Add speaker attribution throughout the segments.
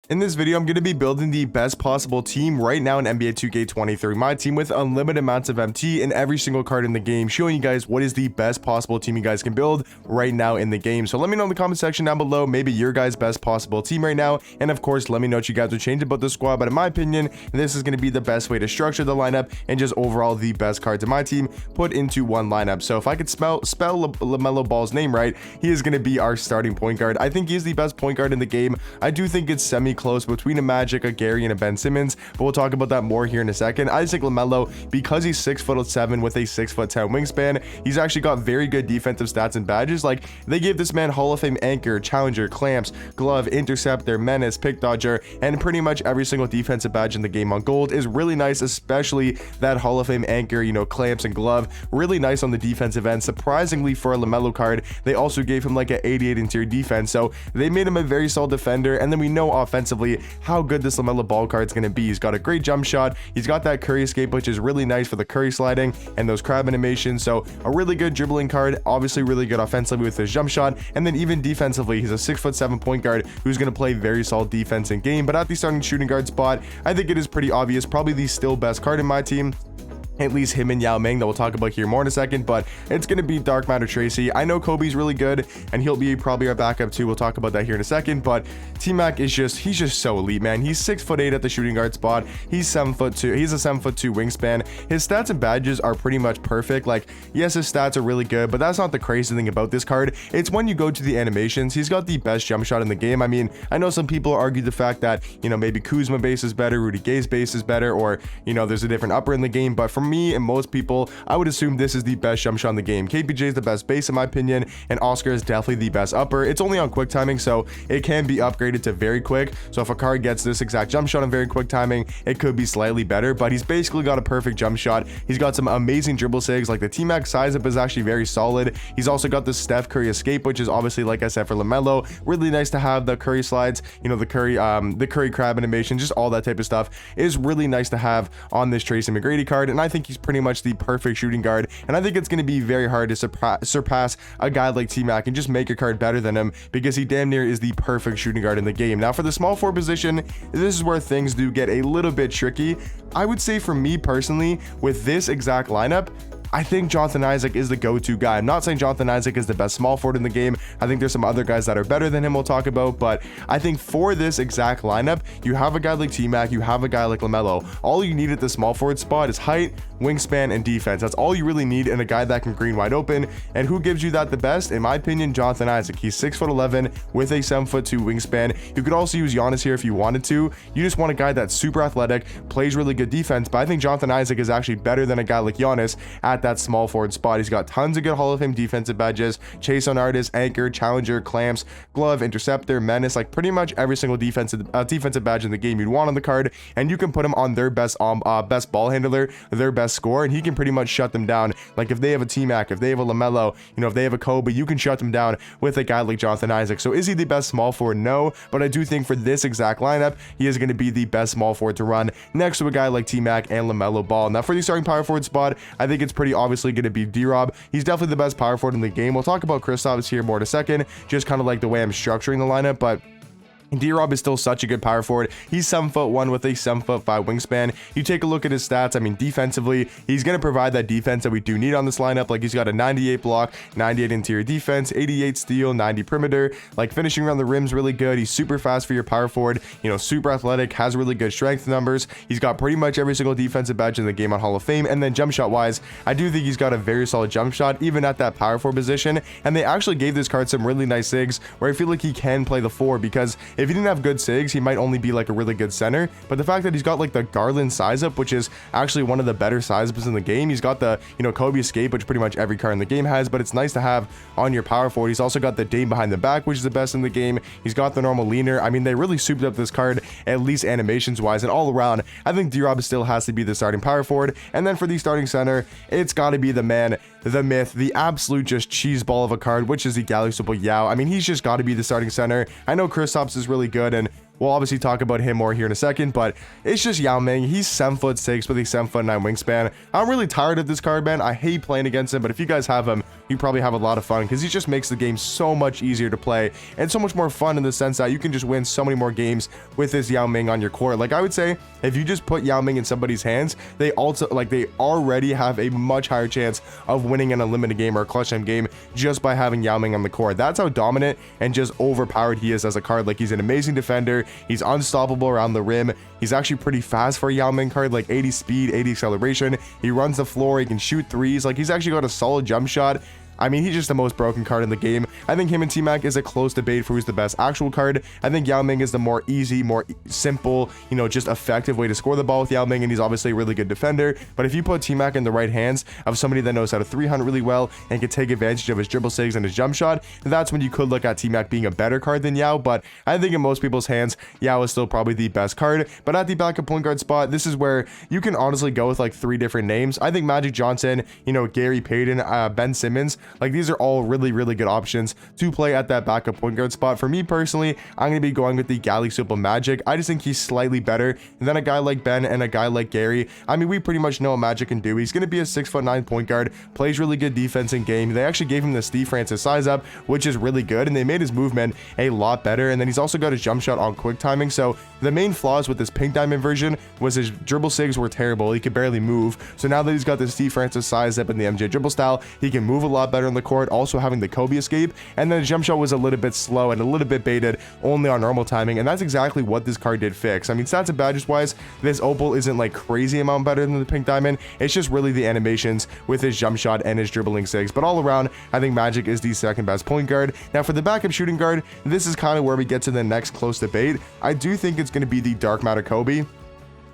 Speaker 1: In this video, I'm going to be building the best possible team right now in NBA 2K23. My team with unlimited amounts of MT in every single card in the game, showing you guys what is the best possible team you guys can build right now in the game. So let me know in the comment section down below, maybe your guys' best possible team right now. And of course, let me know what you guys would change about the squad. But in my opinion, this is going to be the best way to structure the lineup and just overall the best cards in my team put into one lineup. So if I could spell LaMelo Ball's name right, he is going to be our starting point guard. I think he is the best point guard in the game. I do think it's semi-close between a Magic, a Gary, and a Ben Simmons, but we'll talk about that more here in a second. I just think LaMelo, because he's 6'7" with a 6'10" wingspan, he's actually got very good defensive stats and badges. Like, they gave this man Hall of Fame anchor, challenger, clamps, glove, interceptor, menace, pick dodger, and pretty much every single defensive badge in the game on gold is really nice, especially that Hall of Fame anchor, you know, clamps and glove, really nice on the defensive end. Surprisingly for a LaMelo card, they also gave him like an 88 interior defense, so they made him a very solid defender. And then we know offensively how good this LaMelo Ball card is going to be. He's got a great jump shot, he's got that Curry escape, which is really nice for the Curry sliding and those crab animations. So a really good dribbling card, obviously really good offensively with his jump shot, and then even defensively, he's a 6'7" point guard who's going to play very solid defense in game. But at the starting shooting guard spot, I think it is pretty obvious, probably the still best card in my team, at least him and Yao Ming, that we'll talk about here more in a second, but it's going to be Dark Matter Tracy. I know Kobe's really good, and he'll be probably our backup too. We'll talk about that here in a second, but T-Mac is he's just so elite, man. He's 6'8" at the shooting guard spot. He's 7'2". He's a 7'2" wingspan. His stats and badges are pretty much perfect. Like, yes, his stats are really good, but that's not the crazy thing about this card. It's when you go to the animations, he's got the best jump shot in the game. I mean, I know some people argue the fact that, you know, maybe Kuzma base is better, Rudy Gay's base is better, or, you know, there's a different upper in the game, but for me and most people, I would assume this is the best jump shot in the game. KPJ is the best base in my opinion, and Oscar is definitely the best upper. It's only on quick timing, so it can be upgraded to very quick. So if a card gets this exact jump shot on very quick timing, it could be slightly better, but he's basically got a perfect jump shot. He's got some amazing dribble sigs. Like, the T-Mac size up is actually very solid. He's also got the Steph Curry escape, which is obviously, like I said, for LaMelo, really nice to have. The Curry slides, you know, the Curry crab animation, just all that type of stuff is really nice to have on this Tracy McGrady card. And I think he's pretty much the perfect shooting guard, and I think it's going to be very hard to surpass a guy like T-Mac and just make a card better than him, because he damn near is the perfect shooting guard in the game. Now for the small forward position, this is where things do get a little bit tricky. I would say for me personally, with this exact lineup, I think Jonathan Isaac is the go-to guy. I'm not saying Jonathan Isaac is the best small forward in the game. I think there's some other guys that are better than him we'll talk about, but I think for this exact lineup, you have a guy like T-Mac, you have a guy like LaMelo. All you need at the small forward spot is height, wingspan, and defense. That's all you really need in a guy that can green wide open. And who gives you that the best? In my opinion, Jonathan Isaac. He's 6'11" with a 7'2" wingspan. You could also use Giannis here if you wanted to. You just want a guy that's super athletic, plays really good defense, but I think Jonathan Isaac is actually better than a guy like Giannis at that small forward spot. He's got tons of good Hall of Fame defensive badges: chase on artist, anchor, challenger, clamps, glove, interceptor, menace, like pretty much every single defensive badge in the game you'd want on the card, and you can put him on their best ball handler, their best scorer, and he can pretty much shut them down. Like, if they have a T-Mac, if they have a LaMelo, you know, if they have a Kobe, you can shut them down with a guy like Jonathan Isaac. So is he the best small forward? No, but I do think for this exact lineup, he is going to be the best small forward to run next to a guy like T-Mac and LaMelo Ball. Now for the starting power forward spot, I think it's pretty obviously going to be D-Rob. He's definitely the best power forward in the game. We'll talk about Kristaps here more in a second, just kind of like the way I'm structuring the lineup, but D-Rob is still such a good power forward. He's 7'1" with a 7'5" wingspan. You take a look at his stats. I mean, defensively, he's going to provide that defense that we do need on this lineup. Like, he's got a 98 block, 98 interior defense, 88 steal, 90 perimeter. Like, finishing around the rim's really good. He's super fast for your power forward. You know, super athletic, has really good strength numbers. He's got pretty much every single defensive badge in the game on Hall of Fame. And then jump shot wise, I do think he's got a very solid jump shot, even at that power forward position. And they actually gave this card some really nice sigs where I feel like he can play the 4, because if he didn't have good sigs, he might only be like a really good center. But the fact that he's got like the Garland size up, which is actually one of the better size ups in the game. He's got the, you know, Kobe escape, which pretty much every card in the game has, but it's nice to have on your power forward. He's also got the Dame behind the back, which is the best in the game. He's got the normal leaner. I mean, they really souped up this card, at least animations wise, and all around. I think D-Rob still has to be the starting power forward. And then for the starting center, it's got to be the man, the myth, the absolute just cheese ball of a card, which is the Galaxy Yao. I mean, he's just got to be the starting center. I know Kristaps is really good, and We'll obviously talk about him more here in a second, but it's just Yao Ming. He's 7'6" with a 7'9" wingspan. I'm really tired of this card, man. I hate playing against him, but if you guys have him, you probably have a lot of fun because he just makes the game so much easier to play and so much more fun in the sense that you can just win so many more games with this Yao Ming on your court. Like, I would say if you just put Yao Ming in somebody's hands, they already have a much higher chance of winning an unlimited game or a clutch time game just by having Yao Ming on the court. That's how dominant and just overpowered he is as a card. Like, he's an amazing defender. He's unstoppable around the rim. He's actually pretty fast for a Yao Ming card, like 80 speed, 80 acceleration. He runs the floor. He can shoot threes. Like, he's actually got a solid jump shot. I mean, he's just the most broken card in the game. I think him and T-Mac is a close debate for who's the best actual card. I think Yao Ming is the more easy, more simple, just effective way to score the ball with Yao Ming, and he's obviously a really good defender. But if you put T-Mac in the right hands of somebody that knows how to 300 really well and can take advantage of his dribble sigs and his jump shot, that's when you could look at T-Mac being a better card than Yao. But I think in most people's hands, Yao is still probably the best card. But at the backup point guard spot, this is where you can honestly go with like 3 different names. I think Magic Johnson, Gary Payton, Ben Simmons, like these are all really good options to play at that backup point guard spot. For me personally, I'm going to be going with the Galley Super Magic. I just think he's slightly better than a guy like Ben and a guy like Gary. I mean, we pretty much know what Magic can do. He's going to be a 6'9" point guard, plays really good defense in game. They actually gave him the Steve Francis size up, which is really good, and they made his movement a lot better. And then he's also got his jump shot on quick timing. So the main flaws with this pink diamond version was his dribble sigs were terrible. He could barely move. So now that he's got the Steve Francis size up in the MJ dribble style, he can move a lot better on the court, also having the Kobe escape. And then the jump shot was a little bit slow and a little bit baited only on normal timing, and that's exactly what this card did fix. I mean, stats and badges wise, this opal isn't like crazy amount better than the pink diamond. It's just really the animations with his jump shot and his dribbling sigs. But all around, I think Magic is the second best point guard. Now for the backup shooting guard, this is kind of where we get to the next close debate. I do think it's going to be the Dark Matter Kobe.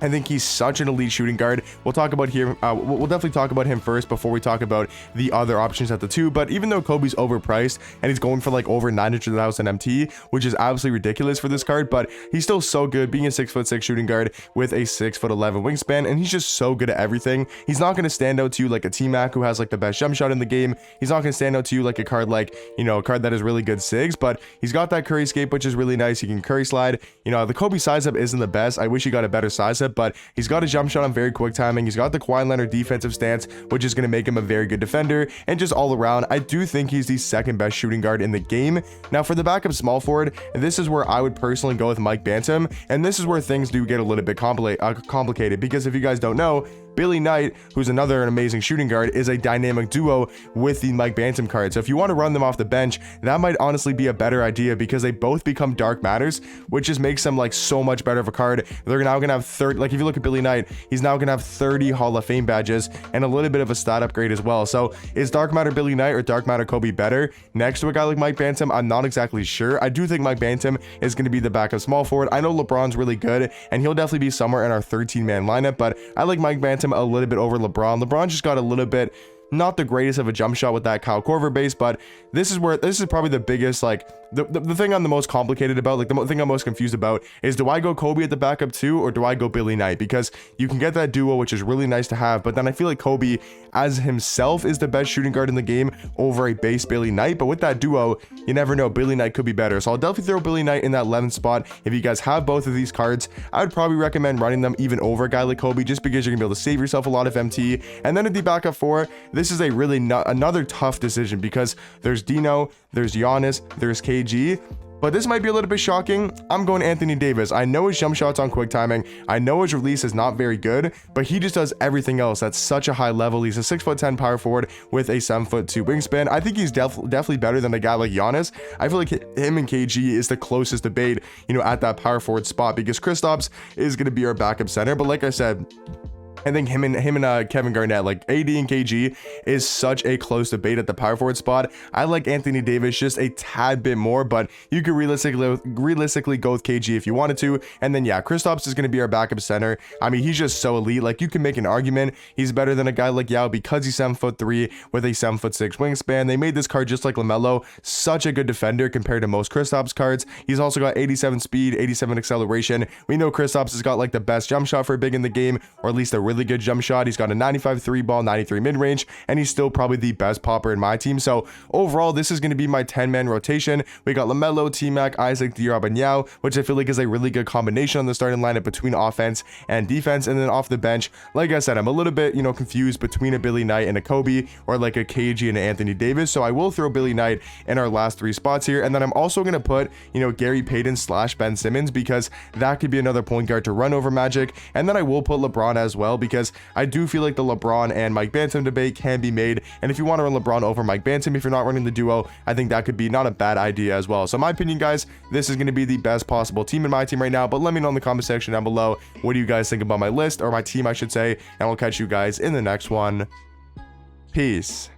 Speaker 1: I think he's such an elite shooting guard. We'll talk about here. We'll definitely talk about him first before we talk about the other options at the 2. But even though Kobe's overpriced and he's going for like over 900,000 MT, which is absolutely ridiculous for this card, but he's still so good being a 6'6" shooting guard with a 6'11" wingspan, and he's just so good at everything. He's not going to stand out to you like a T-Mac who has like the best jump shot in the game. He's not going to stand out to you like a card like, a card that has really good sigs, but he's got that Curry escape, which is really nice. He can Curry slide. The Kobe size up isn't the best. I wish he got a better size up, but he's got a jump shot on very quick timing. He's got the Kawhi Leonard defensive stance, which is going to make him a very good defender. And just all around, I do think he's the second best shooting guard in the game. Now for the backup small forward, this is where I would personally go with Mike Bantam, and this is where things do get a little bit complicated, because if you guys don't know, Billy Knight, who's another amazing shooting guard, is a dynamic duo with the Mike Bantam card. So if you want to run them off the bench, that might honestly be a better idea, because they both become dark matters, which just makes them like so much better of a card. They're now gonna have 30, like if you look at Billy Knight, he's now gonna have 30 Hall of Fame badges and a little bit of a stat upgrade as well. So is Dark Matter Billy Knight or Dark Matter Kobe better next to a guy like Mike Bantam? I'm not exactly sure. I do think Mike Bantam is going to be the backup small forward. I know LeBron's really good, and he'll definitely be somewhere in our 13-man lineup, but I like Mike Bantam a little bit over LeBron. LeBron just got a little bit not the greatest of a jump shot with that Kyle Korver base, but this is probably the biggest, like the thing I'm the most complicated about, like the thing I'm most confused about is, do I go Kobe at the backup 2 or do I go Billy Knight? Because you can get that duo, which is really nice to have, but then I feel like Kobe as himself is the best shooting guard in the game over a base Billy Knight, but with that duo, you never know, Billy Knight could be better. So I'll definitely throw Billy Knight in that 11th spot. If you guys have both of these cards, I would probably recommend running them even over a guy like Kobe, just because you're gonna be able to save yourself a lot of MT. And then at the backup 4, this is a really another tough decision, because there's Dino, there's Giannis, there's KG. But this might be a little bit shocking. I'm going Anthony Davis. I know his jump shot's on quick timing. I know his release is not very good, but he just does everything else at such a high level. He's a 6'10" power forward with a 7'2" wingspan. I think he's definitely better than a guy like Giannis. I feel like him and KG is the closest debate, at that power forward spot, because Kristaps is going to be our backup center. But like I said, I think him and Kevin Garnett, like AD and KG, is such a close debate at the power forward spot. I like Anthony Davis just a tad bit more, but you could realistically go with KG if you wanted to. And then yeah, Kristaps is going to be our backup center. I mean, he's just so elite. Like, you can make an argument he's better than a guy like Yao because he's 7'3" with a 7'6" wingspan. They made this card just like LaMelo, such a good defender compared to most Kristaps cards. He's also got 87 speed, 87 acceleration. We know Kristaps has got like the best jump shot for a big in the game, or at least a really good jump shot. He's got a 95 3 ball, 93 mid range, and he's still probably the best popper in my team. So overall, this is going to be my 10-man rotation. We got LaMelo, T-Mac, Isaac, Diop, and Yao, which I feel like is a really good combination on the starting lineup between offense and defense. And then off the bench, like I said, I'm a little bit, confused between a Billy Knight and a Kobe, or like a KG and an Anthony Davis. So I will throw Billy Knight in our last 3 spots here. And then I'm also going to put, Gary Payton / Ben Simmons, because that could be another point guard to run over Magic. And then I will put LeBron as well, because I do feel like the LeBron and Mike Bantam debate can be made. And if you want to run LeBron over Mike Bantam, if you're not running the duo, I think that could be not a bad idea as well. So in my opinion, guys, this is going to be the best possible team in my team right now. But let me know in the comment section down below, what do you guys think about my list, or my team, I should say, and we'll catch you guys in the next one. Peace.